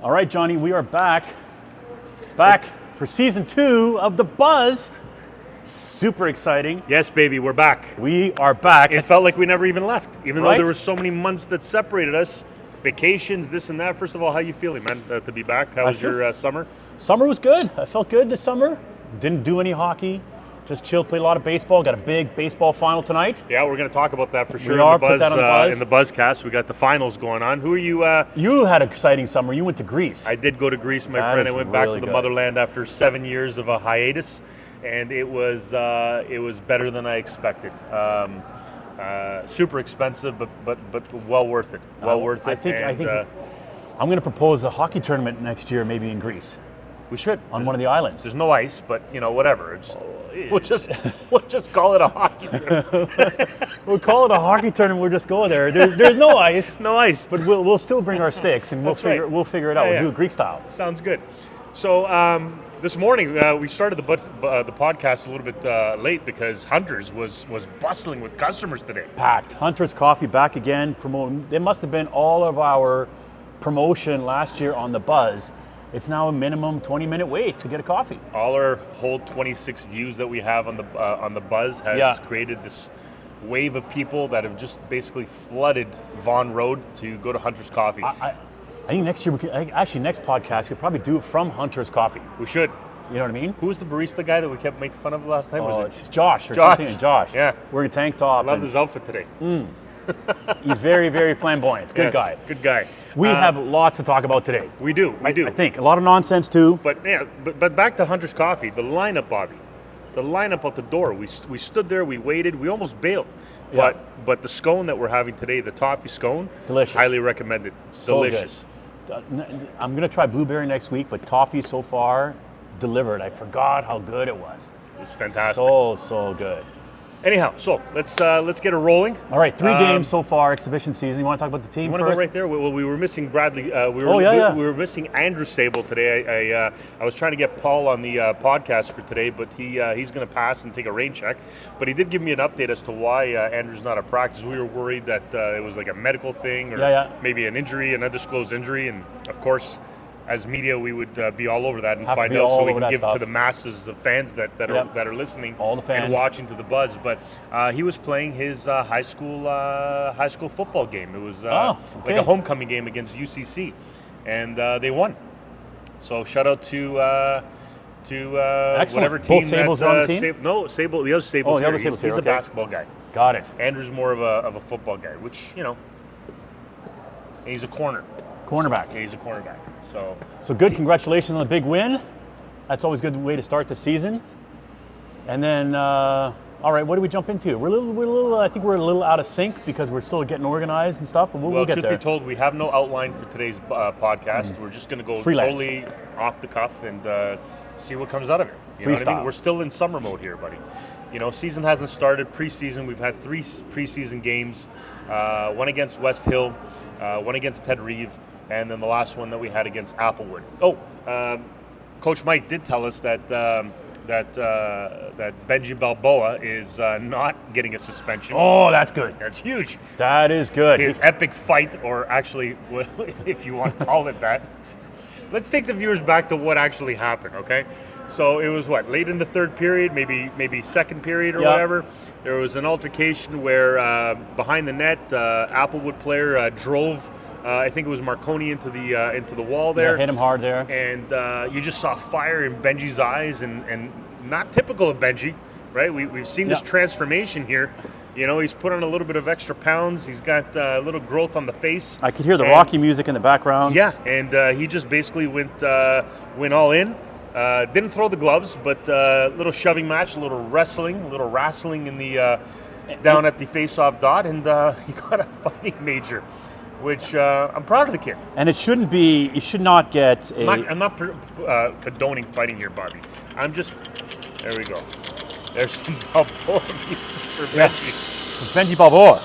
All right, Johnny, we are back for season 2 of The Buzz. Super exciting. Yes, baby, we're back. We are back. It felt like we never even left, even Right? though there were so many months that separated us. Vacations, this and that. First of all, how you feeling, man, to be back? How was your summer? Summer was good. I felt good this summer. Didn't do any hockey. Just chilled, played a lot of baseball. Got a big baseball final tonight. Yeah, we're going to talk about that for sure. We are, put that on the Buzz. In the Buzzcast. We got the finals going on. Who are you? You had an exciting summer. You went to Greece. I did go to Greece, my That friend. is I went back really to the good. motherland after 7 years of a hiatus, and it was better than I expected. Super expensive, but well worth it. Well worth it. I think And, I'm going to propose a hockey tournament next year, maybe in Greece, we should on one of the islands. There's no ice, but whatever. We'll just call it a hockey tournament. We'll call it a hockey tournament. We'll just go there. There's no ice, No ice. but we'll still bring our sticks and That's right. we'll figure it out. Yeah, We'll do yeah. it Greek style. Sounds good. So this morning we started the podcast a little bit late because Hunters was bustling with customers today. Packed. Hunter's Coffee back again. Promoting. It must have been all of our promotion last year on the Buzz. It's now a minimum 20-minute wait to get a coffee. All our whole 26 views that we have on the Buzz has created this wave of people that have just basically flooded Vaughan Road to go to Hunter's Coffee. I think next year next podcast we could probably do it from Hunter's Coffee. We should. You know what I mean? Who was the barista guy that we kept making fun of last time? Was It's Josh or Josh? something. Josh. Yeah. Wearing a tank top. I love and his outfit today. He's very, very flamboyant. Good Yes, guy. Good guy. We have lots to talk about today. We do. I think a lot of nonsense too. But back to Hunter's Coffee. The lineup, Bobby. The lineup out the door. We stood there. We waited. We almost bailed. Yeah. But the scone that we're having today, the toffee scone, Delicious. highly recommended. So Delicious. good. I'm gonna try blueberry next week, but toffee so far delivered. I forgot how good it was. It was fantastic. So good. Anyhow, so let's get it rolling. All right, 3 games so far, exhibition season. You want to talk about the team You want first? to go right there? Well, we were missing Bradley. We were missing Andrew Sable today. I was trying to get Paul on the podcast for today, but he's going to pass and take a rain check. But he did give me an update as to why Andrew's not at practice. We were worried that it was like a medical thing or maybe an injury, an undisclosed injury. And of course, as media, we would be all over that and Have to find be out all so we over can that give stuff. to the masses of fans that are listening All the fans. and watching to the Buzz. But he was playing his high school football game. It was like a homecoming game against UCC, and they won. So shout out to whatever team. Both Sables are on the team? Sable. The other Sable's the other here. Sable's He's here, a okay. basketball guy. Got it. Andrew's more of a football guy, which he's a corner. Cornerback. He's a cornerback. So good. Congratulations on the big win. That's always a good way to start the season. And then, all right, what do we jump into? We're a little. I think we're a little out of sync because we're still getting organized and stuff. But we'll get truth there. be told, we have no outline for today's podcast. We're just going to go Freelance. totally off the cuff and see what comes out of it. You know what I Freestyle. mean? We're still in summer mode here, buddy. Season hasn't started. Preseason, we've had 3 preseason games. One against West Hill, one against Ted Reeve, and then the last one that we had against Applewood. Coach Mike did tell us that Benji Balboa is not getting a suspension. Oh, that's good. That's huge. That is good. His epic fight, or actually, if you want to call it that. Let's take the viewers back to what actually happened, okay? So it was late in the third period, maybe second period or whatever. There was an altercation where behind the net, Applewood player drove. I think it was Marconi into the wall there. Hit him hard there. And you just saw fire in Benji's eyes, and not typical of Benji, right? We've seen this transformation here. He's put on a little bit of extra pounds. He's got a little growth on the face. I could hear the Rocky music in the background. Yeah, and he just basically went all in. Didn't throw the gloves, but a little shoving match, a little wrestling in the down at the face-off dot, and he got a fighting major, which I'm proud of the kid. And it shouldn't be. You should not get a. I'm not condoning fighting here, Bobby. I'm just. There we go. There's some Balboa music for Benji. Benji Balboa.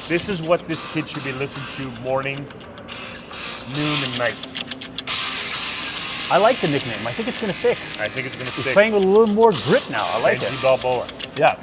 This is what this kid should be listening to morning, noon, and night. I like the nickname. I think it's going to stick. I think it's going to He's stick. playing with a little more grit now. I like Benji it. Balboa. Yeah.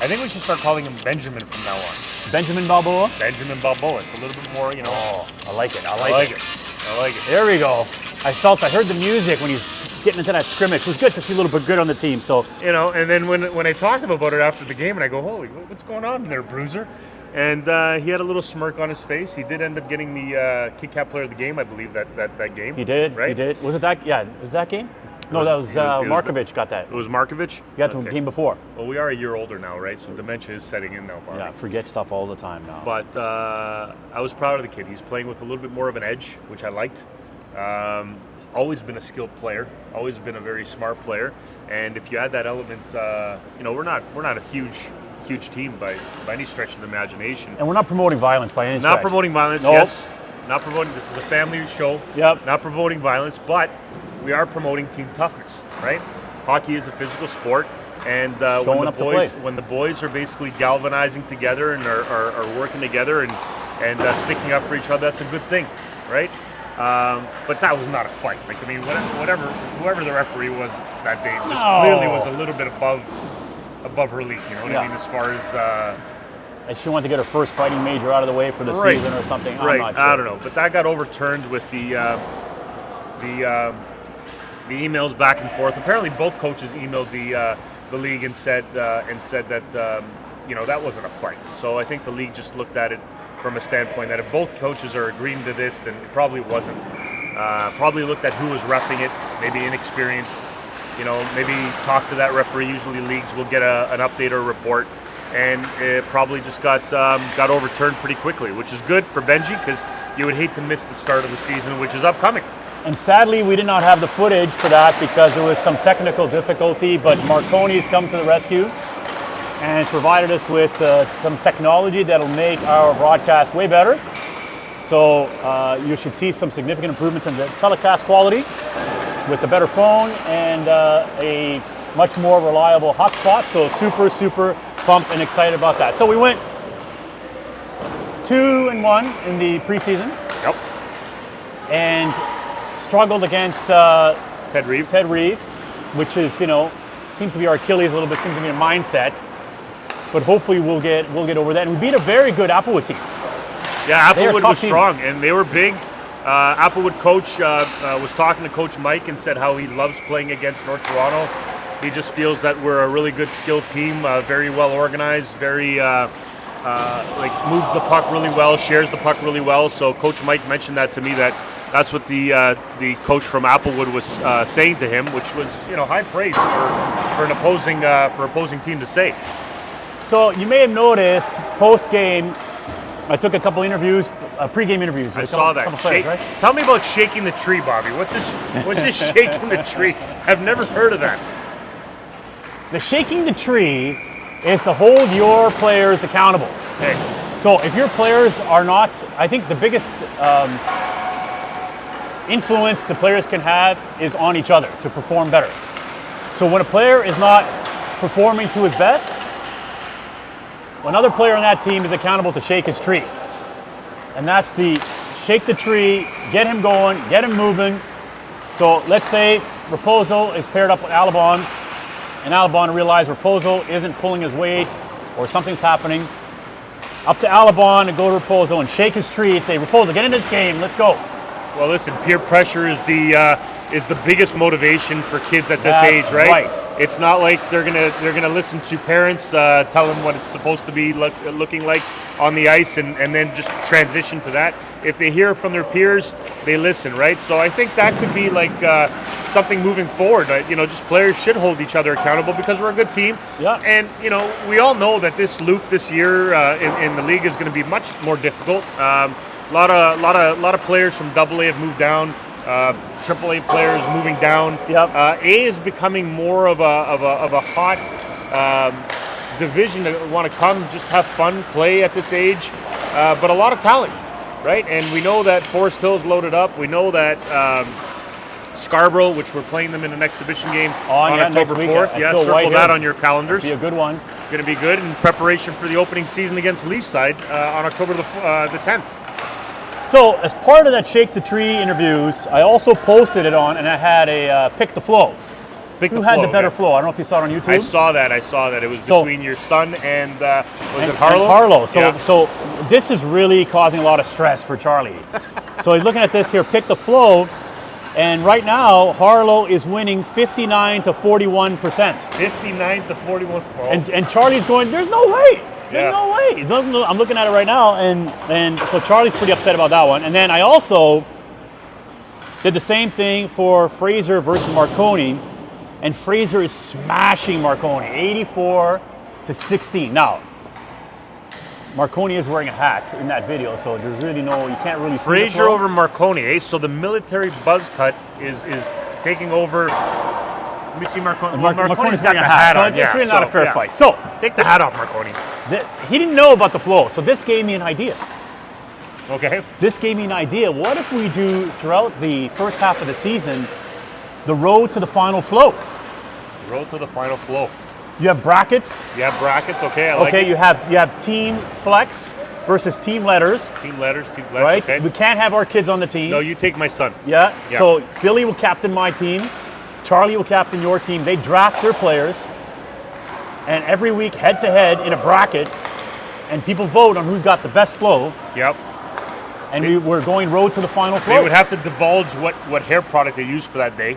I think we should start calling him Benjamin from now on. Benjamin Balboa. Benjamin Balboa. It's a little bit more, Oh, I like it. I I like it. I like it. There we go. I heard the music when he's getting into that scrimmage. It was good to see a little bit good on the team. So And then when I talked to him about it after the game, and I go, holy, what's going on there, Bruiser? And he had a little smirk on his face. He did end up getting the Kit Kat Player of the Game, I believe, that game. he did. Right? He did. Was it that? Yeah. Was that game? No, that was Markovic got that. It was Markovic? He got the game before. Well, we are a year older now, right? So dementia is setting in now, Bobby. Yeah, forget stuff all the time now. But I was proud of the kid. He's playing with a little bit more of an edge, which I liked. He's always been a skilled player, always been a very smart player. And if you add that element, we're not a huge team by any stretch of the imagination. And we're not promoting violence by any stretch. Not promoting violence, Nope. yes. Not promoting. This is a family show. Yep. Not promoting violence, but we are promoting team toughness, right? Hockey is a physical sport, and when the boys are basically galvanizing together and are working together and sticking up for each other, that's a good thing, right? But that was not a fight. Like, I mean, whoever the referee was that day just clearly was a little bit above her league. You know what I mean? As far as and she wanted to get her first fighting major out of the way for the season or something. I'm not sure. I don't know, but that got overturned with the emails back and forth. Apparently, both coaches emailed the league and said that that wasn't a fight. So I think the league just looked at it from a standpoint that if both coaches are agreeing to this, then it probably wasn't. Probably looked at who was reffing it, maybe inexperienced. Maybe talk to that referee. Usually leagues will get an update or a report, and it probably just got overturned pretty quickly, which is good for Benji because you would hate to miss the start of the season, which is upcoming. And sadly, we did not have the footage for that because there was some technical difficulty, but Marconi's come to the rescue and provided us with some technology that'll make our broadcast way better. So you should see some significant improvements in the telecast quality with the better phone and a much more reliable hotspot. So super pumped and excited about that. So we went 2-1 in the preseason. Yep. And struggled against Ted Reeve, which is seems to be our Achilles a little bit. Seems to be a mindset, but hopefully we'll get over that. And we beat a very good Applewood team. Yeah, Applewood was strong, and they were big. Applewood coach was talking to Coach Mike and said how he loves playing against North Toronto. He just feels that we're a really good skilled team, very well organized, very moves the puck really well, shares the puck really well. So Coach Mike mentioned that to me that's what the coach from Applewood was saying to him, which was high praise for an opposing team to say. So you may have noticed post game, I took a couple interviews, pre-game interviews. I saw that. Players, right? Tell me about shaking the tree, Bobby. What's this shaking the tree? I've never heard of that. The shaking the tree is to hold your players accountable. Okay. So if your players are not, I think the biggest influence the players can have is on each other to perform better. So when a player is not performing to his best, another player on that team is accountable to shake his tree. And that's the shake the tree, get him going, get him moving. So let's say Raposo is paired up with Alabon, and Alabon realizes Raposo isn't pulling his weight or something's happening. Up to Alabon to go to Raposo and shake his tree and say, Raposo, get into this game, let's go. Well, listen, peer pressure is the biggest motivation for kids at this age, right? It's not like they're gonna listen to parents tell them what it's supposed to be looking like on the ice and then just transition to that. If they hear from their peers, they listen, right? So I think that could be like something moving forward. Just players should hold each other accountable because we're a good team. Yeah. And we all know that this loop this year in the league is going to be much more difficult. A lot of players from AA have moved down. AAA players moving down. Yep. A is becoming more of a hot division to want to come, just have fun, play at this age, but a lot of talent, right? And we know that Forest Hill's loaded up. We know that Scarborough, which we're playing them in an exhibition game on October 4th. Yeah, circle that on your calendars. Be a good one. Going to be good in preparation for the opening season against Leaside on October the 10th. So as part of that Shake the Tree interviews, I also posted it on, and I had a Pick the Flow. who had the better flow? I don't know if you saw it on YouTube. I saw that. It was between your son and was it Harlow? Harlow. So this is really causing a lot of stress for Charlie. So he's looking at this here, pick the flow, and right now Harlow is winning 59 to 41%. 59 to 41. Oh. And Charlie's going, there's no way. There's no way. I'm looking at it right now, and so Charlie's pretty upset about that one. And then I also did the same thing for Fraser versus Marconi, and Fraser is smashing Marconi, 84 to 16. Now, Marconi is wearing a hat in that video, so there's really no, you can't really see Fraser over Marconi, eh? So the military buzz cut is taking over. Let me see Marconi. Marconi's got the hat on. So it's really not a fair fight. So take the hat off, Marconi. He didn't know about the flow, so this gave me an idea. Okay. This gave me an idea. What if we do, throughout the first half of the season, the road to the final flow? Road to the final flow. You have brackets. Okay, I like it. You have team flex versus team letters. Team letters. Right. Okay. We can't have our kids on the team. No, you take my son. Yeah. So Billy will captain my team. Charlie will captain your team. They draft their players, and every week head to head in a bracket, and people vote on who's got the best flow. Yep. And we're going road to the final flow. They would have to divulge what hair product they use for that day.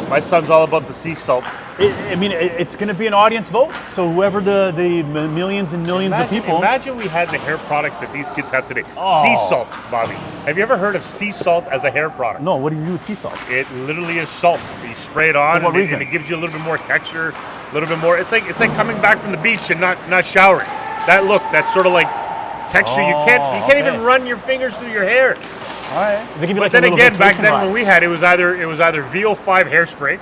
My son's all about the sea salt. It's going to be an audience vote. So whoever the millions and millions of people. Imagine we had the hair products that these kids have today. Oh. Sea salt, Bobby. Have you ever heard of sea salt as a hair product? No, what do you do with sea salt? It literally is salt. You spray it on, For what reason? and it gives you a little bit more texture, a little bit more. It's like coming back from the beach and not showering. That look, that sort of like texture. You can't even run your fingers through your hair. All right. They give you But then again, back then when we had it was either VO5 hairspray,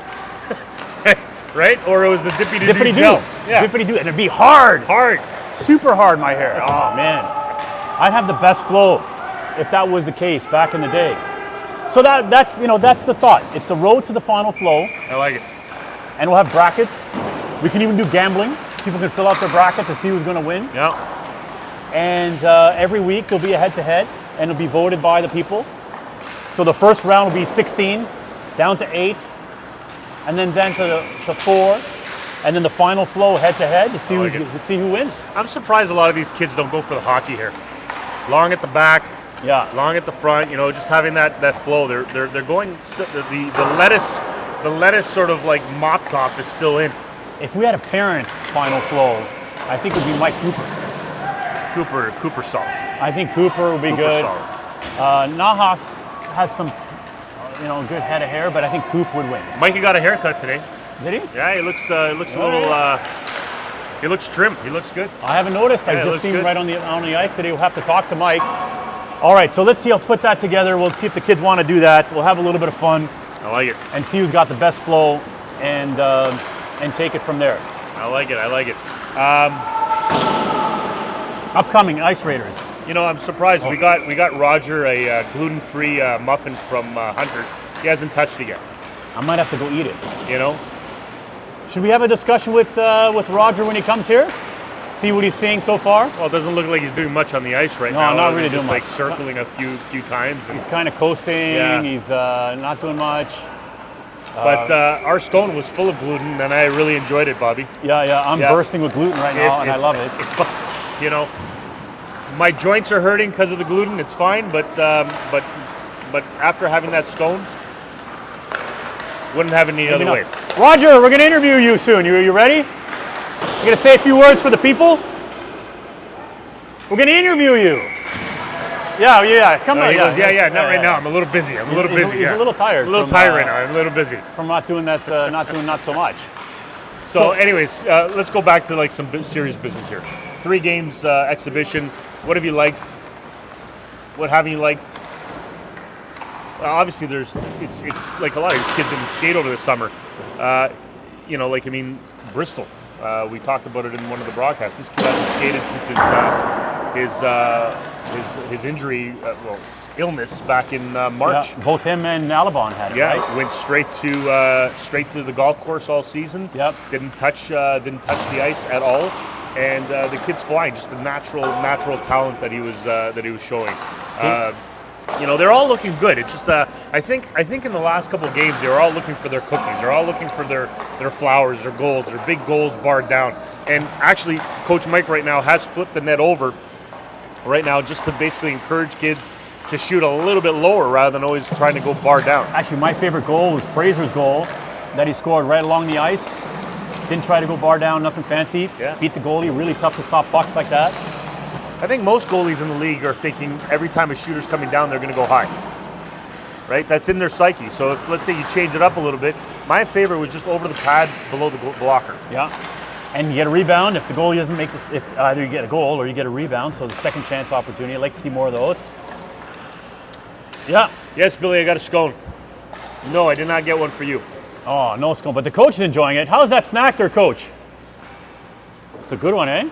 right, or it was the Dippity Doo. Yeah. Dippity Doo, and it'd be hard, super hard. My hair. Oh man, I'd have the best flow if that was the case back in the day. So that's the thought. It's the road to the final flow. I like it. And we'll have brackets. We can even do gambling. People can fill out their bracket to see who's going to win. Yeah. And every week there'll be a head-to-head, and it'll be voted by the people. So the first round will be 16, down to 8, and then down to 4, and then the final flow head-to-head to see who wins. I'm surprised a lot of these kids don't go for the hockey hair. Long at the back, long at the front. Just having that flow. They're going. The lettuce sort of like mop top is still in. If we had a parent final flow, I think it would be Mike Cooper. Cooper Salt. I think Cooper would be good. Nahas has some, good head of hair, but I think Coop would win. Mikey got a haircut today. Did he? Yeah, he looks a little. He looks trim. He looks good. I haven't noticed. I just seen him right on the ice today. We'll have to talk to Mike. All right, so let's see. I'll put that together. We'll see if the kids want to do that. We'll have a little bit of fun. I like it. And see who's got the best flow, and take it from there. I like it. Upcoming Ice Raiders. I'm surprised. We got Roger a gluten-free muffin from Hunter's. He hasn't touched it yet. I might have to go eat it. Should we have a discussion with Roger when he comes here? See what he's seeing so far? Well, it doesn't look like he's doing much on the ice right now. No, not really doing much. much. Circling a few times. He's kind of coasting. Yeah. He's not doing much. But our scone was full of gluten, and I really enjoyed it, Bobby. Yeah. I'm bursting with gluten right now, and I love it. My joints are hurting because of the gluten. It's fine, but after having that scone, wouldn't have it any other way. Roger, we're going to interview you soon. You ready? You're going to say a few words for the people? We're going to interview you. Yeah. Come on. He goes, not right now. I'm a little busy. He's a little tired. I'm a little tired right now. I'm a little busy. From not doing that, not so much. So anyways, let's go back to like some serious business here. 3 games exhibition. What have you liked? What haven't you liked? Obviously, it's like a lot of these kids didn't skate over the summer. Bristol. We talked about it in one of the broadcasts. This kid hasn't skated since his injury, illness back in March. Yeah, both him and Alabon had it. Right? Went straight to the golf course all season. Yep. Didn't touch the ice at all. And the kid's flying, just the natural talent that he was showing. they're all looking good. It's just I think in the last couple of games they were all looking for their cookies. They're all looking for their flowers, their goals, their big goals barred down. And actually, Coach Mike right now has flipped the net over right now just to basically encourage kids to shoot a little bit lower rather than always trying to go bar down. Actually, my favorite goal was Fraser's goal that he scored right along the ice. Didn't try to go bar down, nothing fancy. Yeah. Beat the goalie, really tough to stop pucks like that. I think most goalies in the league are thinking every time a shooter's coming down, they're going to go high. Right? That's in their psyche. So if, let's say, you change it up a little bit, my favorite was just over the pad below the blocker. Yeah. And you get a rebound if the goalie doesn't make this. If either you get a goal or you get a rebound, so the second chance opportunity. I'd like to see more of those. Yeah. Yes, Billy, I got a scone. No, I did not get one for you. Oh, no scone, but the coach is enjoying it. How's that snack there, Coach? It's a good one, eh?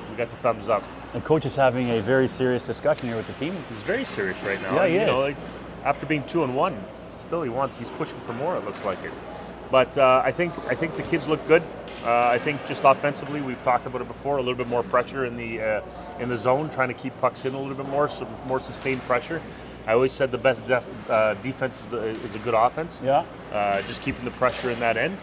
We got the thumbs up. The coach is having a very serious discussion here with the team. He's very serious right now. Yeah, he is. Like, after being 2-1, still he's pushing for more. It looks like it. But I think the kids look good. I think just offensively, we've talked about it before. A little bit more pressure in the zone, trying to keep pucks in a little bit more, so more sustained pressure. I always said the best defense is a good offense. Yeah. Just keeping the pressure in that end.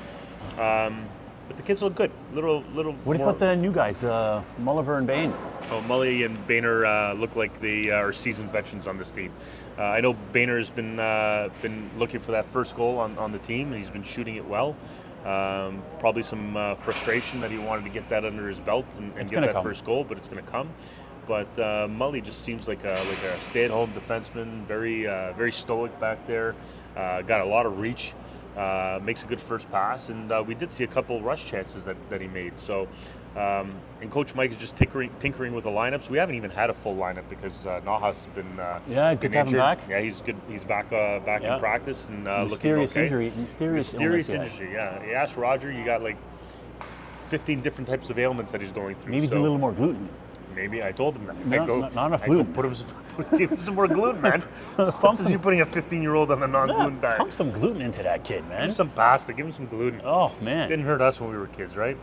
But the kids look good. Little. What about the new guys, Mulliver and Bain? Oh, Mully and Boehner look like they are seasoned veterans on this team. I know Boehner's been looking for that first goal on the team, and he's been shooting it well. Probably some frustration that he wanted to get that under his belt and get that first goal, but it's going to come. But Mully just seems like a stay-at-home defenseman, very stoic back there. Got a lot of reach. Makes a good first pass, and we did see a couple rush chances that he made. So, and Coach Mike is just tinkering with the lineups. We haven't even had a full lineup because Nahas has been good to have him back. Yeah, he's good. He's back in practice and mysterious looking okay. Mysterious injury. Yeah, you asked Roger. You got like 15 different types of ailments that he's going through. Maybe it's a little more gluten. Maybe I told him that. Not enough gluten. Give him some more gluten, man. This is you putting a 15-year-old on a non-gluten diet. Pump some gluten into that kid, man. Give him some pasta. Give him some gluten. Oh man, didn't hurt us when we were kids, right?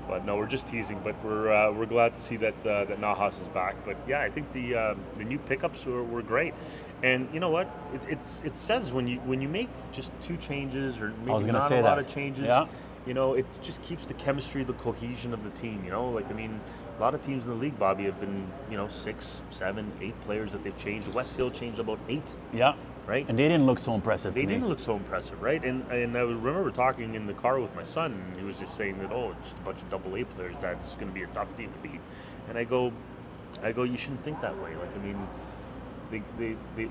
But no, we're just teasing. But we're glad to see that Nahas is back. But yeah, I think the new pickups were great. And you know what? It says when you make just 2 changes or maybe not a lot of changes. Yeah. It just keeps the chemistry, the cohesion of the team. A lot of teams in the league, Bobby, have been 6, 7, 8 players that they've changed. West Hill changed about 8. Yeah. Right. And they didn't look so impressive. They didn't look so impressive, right? And I remember talking in the car with my son, and he was just saying that it's just a bunch of AA players. That's going to be a tough team to beat. And I go, you shouldn't think that way.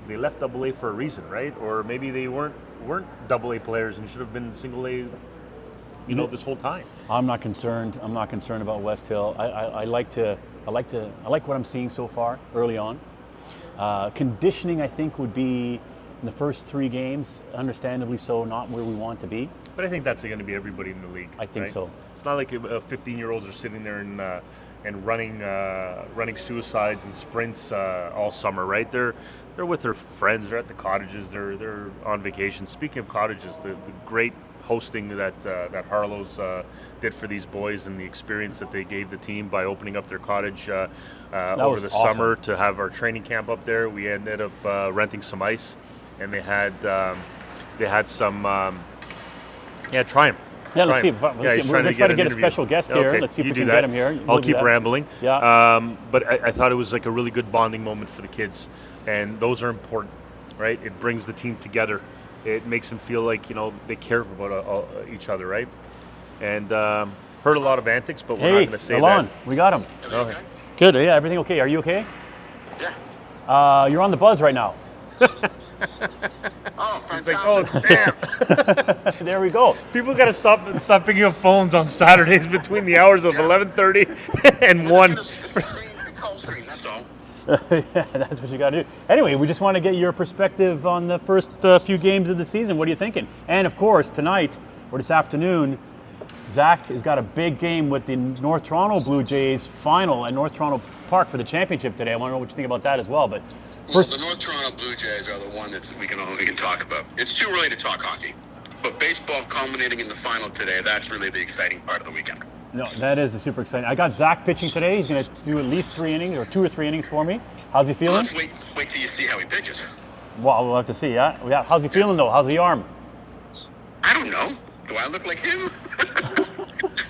They left AA for a reason, right? Or maybe they weren't AA players and should have been single A. This whole time. I'm not concerned. I'm not concerned about West Hill. I like what I'm seeing so far early on. Conditioning, I think, would be in the first 3 games, understandably so, not where we want to be. But I think that's going to be everybody in the league. I think right? so. It's not like 15-year-olds are sitting there and running suicides and sprints all summer, right? They're with their friends. They're at the cottages. They're on vacation. Speaking of cottages, the great hosting that Harlow's did for these boys and the experience that they gave the team by opening up their cottage over the summer to have our training camp up there. We ended up renting some ice, and they had some try him. Yeah, let's see. We're going to try to get a special guest here. Okay, let's see if we can that. get him here. I'll keep rambling. Yeah. But I thought it was like a really good bonding moment for the kids, and those are important, right? It brings the team together. It makes them feel like they care about each other, right? And heard a lot of antics, but we're not going to say Alon, that. we got him. Okay. Good. Yeah, everything okay? Are you okay? Yeah. You're on the buzz right now. Oh, fantastic. Like, there we go. People got to stop picking up phones on Saturdays between the hours of 11:30 and 1. Call screen, that's all. Yeah, that's what you got to do. Anyway, we just want to get your perspective on the first few games of the season. What are you thinking? And of course, tonight or this afternoon, Zach has got a big game with the North Toronto Blue Jays final at North Toronto Park for the championship today. I want to know what you think about that as well. But first, the North Toronto Blue Jays are the one that we can talk about. It's too early to talk hockey, but baseball culminating in the final today, that's really the exciting part of the weekend. No, that is super exciting. I got Zach pitching today. He's going to do at least 3 innings or 2 or 3 innings for me. How's he feeling? Let's wait till you see how he pitches. Well, we'll have to see. Yeah. How's he feeling though? How's the arm? I don't know. Do I look like him?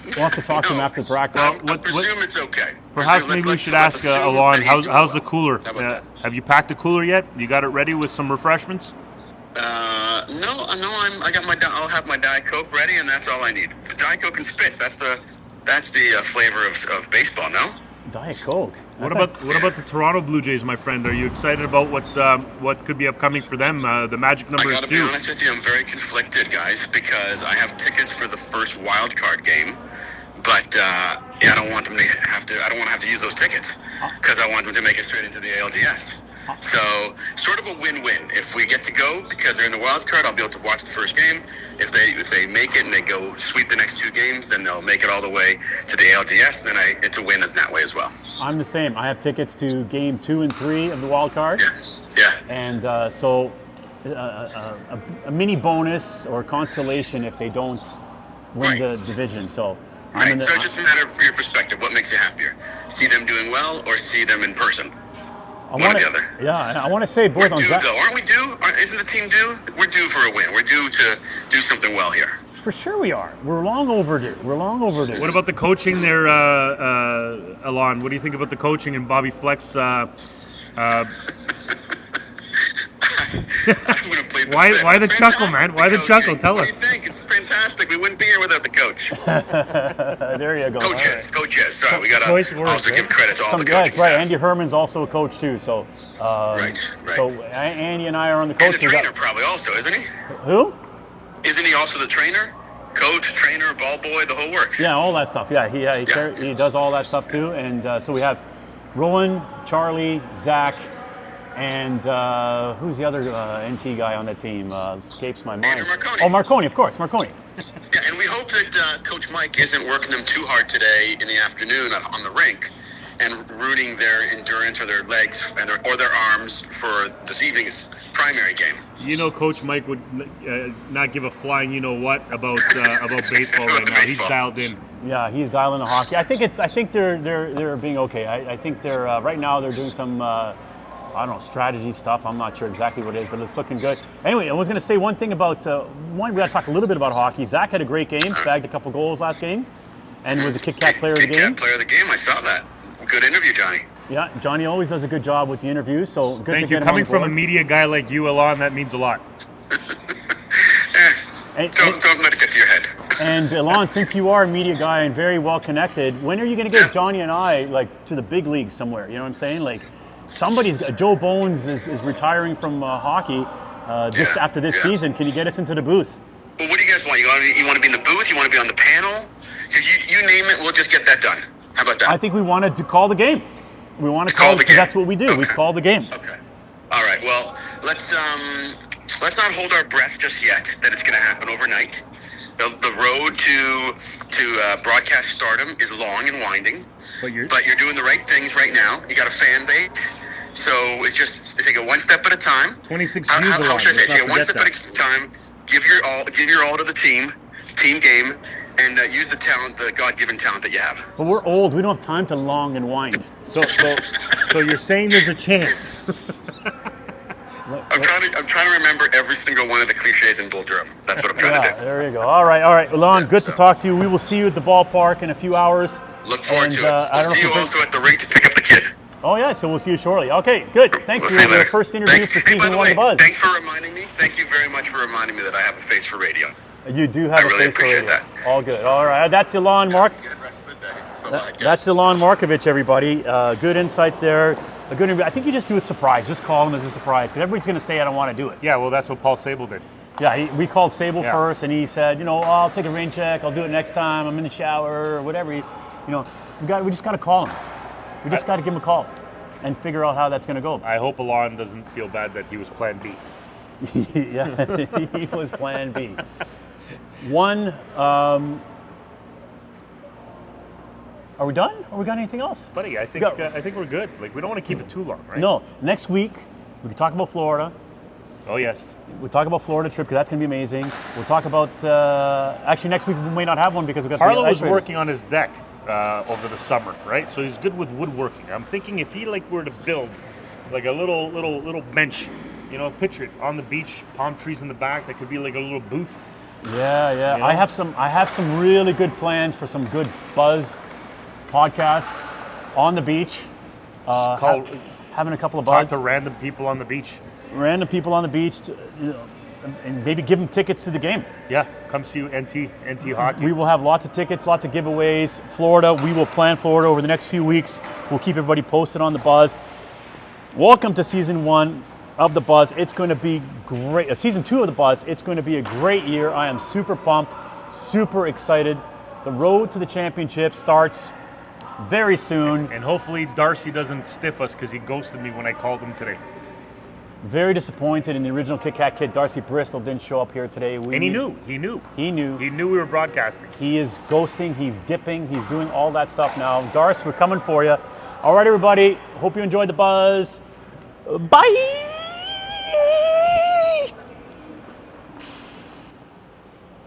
We'll have to talk to him after practice. I presume it's okay. Perhaps maybe we should ask Alon, how's the cooler? How about that? Have you packed the cooler yet? You got it ready with some refreshments? No. I'll have my Diet Coke ready, and that's all I need. The Diet Coke and Spitz. That's the flavor of baseball. No. Diet Coke. What about the Toronto Blue Jays, my friend? Are you excited about what could be upcoming for them? The magic number I is gotta 2. be honest with you, I'm very conflicted, guys, because I have tickets for the first wild card game, but I don't want them to have to. I don't want to have to use those tickets because I want them to make it straight into the ALDS. So sort of a win-win. If we get to go because they're in the wild card, I'll be able to watch the first game. If they make it and they go sweep the next 2 games, then they'll make it all the way to the ALDS. Then it's a win in that way as well. I'm the same. I have tickets to game 2 and 3 of the wild card. Yeah. And so a mini bonus or consolation if they don't win the division. So Right. So it's just a matter of your perspective. What makes you happier? See them doing well or see them in person? One or the other. Yeah, I want to say both We're on due, Zach. though. Aren't we due? Isn't the team due? We're due for a win. We're due to do something well here. For sure we are. We're long overdue. What about the coaching there, Alon? What do you think about the coaching and Bobby Flex? Why the chuckle, man? Why the chuckle? Tell us. What do you think? It's fantastic. We wouldn't be here without the coach. There you go. Coaches. Sorry, we got to also give credit to all the coaching Right, staff. Andy Herman's also a coach too. So, Right. So Andy and I are on the And coach. the trainer probably also, isn't he? Who? Isn't he also the trainer? Coach, trainer, ball boy, the whole works. Yeah, all that stuff. Yeah, he does all that stuff too. And so we have Rowan, Charlie, Zach, and who's the other NT guy on the team? Escapes my mind. Andrew Marconi. Oh, Marconi, of course, Marconi. Yeah, and we hope that Coach Mike isn't working them too hard today in the afternoon on the rink and ruining their endurance or their legs or their arms for this evening's primary game. You know, Coach Mike would not give a flying you-know-what about baseball right now. He's dialed in. Yeah, he's dialing the hockey. I think they're being okay. I think they're right now they're doing some I don't know, strategy stuff. I'm not sure exactly what it is, but it's looking good. Anyway, I was going to say one thing about we got to talk a little bit about hockey. Zach had a great game, bagged a couple goals last game, and was a Kit Kat player of the game. Kit Kat player of the game. I saw that. Good interview, Johnny. Yeah, Johnny always does a good job with the interviews. So good. Thank you. Coming from a media guy like you, Alon, that means a lot. Don't let it get to your head. And Alon, since you are a media guy and very well connected, when are you going to get Johnny and I to the big leagues somewhere? You know what I'm saying? Like Joe Bones is retiring from hockey after this season. Can you get us into the booth? Well, what do you guys want? You want to be in the booth? You want to be on the panel? You name it, we'll just get that done. How about that? I think we wanted to call the game. We want to call the game. That's what we do. Okay. We call the game. Okay. All right. Well, let's not hold our breath just yet that it's going to happen overnight. The road to broadcast stardom is long and winding. But you're doing the right things right now. You got a fan base. So it's just take it one step at a time. 26 views how should I say? Take it one step at a time. Give your all to the team game, and use the talent, the God-given talent that you have. But we're old. We don't have time to long and wind. So you're saying there's a chance? I'm trying to remember every single one of the cliches in Bull Durham. That's what I'm trying to do. There you go. All right. Alon, good to talk to you. We will see you at the ballpark in a few hours. Look forward to it. I'll see you also at the rink to pick up the kid. Oh, yeah, so we'll see you shortly. Okay, good. Thank you. Your first interview for season 1 of The Buzz. Thanks for reminding me. Thank you very much for reminding me that I have a face for radio. You do have a face for radio. I really appreciate that. All good. All right, that's Alon Mark. Good rest of the day. Bye-bye. That's Alon Markovich, everybody. Good insights there. A good interview. I think you just do it surprise. Just call him as a surprise, because everybody's going to say, I don't want to do it. Yeah, well, that's what Paul Sable did. Yeah, we called Sable first, and he said, I'll take a rain check. I'll do it next time. I'm in the shower or whatever. We just got to call him. We just got to give him a call and figure out how that's going to go. I hope Alon doesn't feel bad that he was Plan B. Yeah, he was Plan B. One, are we done? Or we got anything else? Buddy, I think we're good. Like, we don't want to keep it too long, right? No. Next week, we can talk about Florida. Oh, yes. We'll talk about Florida trip because that's going to be amazing. We'll talk about, actually next week we may not have one because we've got Harlow the was working on his deck over the summer, right? So he's good with woodworking. I'm thinking if he were to build like a little bench, picture it on the beach, palm trees in the back, that could be like a little booth. Yeah. I have some really good plans for some good buzz podcasts on the beach. Having a couple of Talk buds. to random people on the beach. Random people on the beach, and maybe give them tickets to the game. Yeah, come see NT hockey. We will have lots of tickets, lots of giveaways. Florida, we will plan Florida over the next few weeks. We'll keep everybody posted on the buzz. Welcome to season 1 of the buzz. It's going to be great. Season 2 of the buzz. It's going to be a great year. I am super pumped, super excited. The road to the championship starts very soon. And hopefully Darcy doesn't stiff us because he ghosted me when I called him today. Very disappointed in the original Kit Kat kid. Darcy Bristol didn't show up here today. And he knew. He knew we were broadcasting. He is ghosting. He's dipping. He's doing all that stuff now. Darcy, we're coming for you. All right, everybody. Hope you enjoyed the buzz. Bye.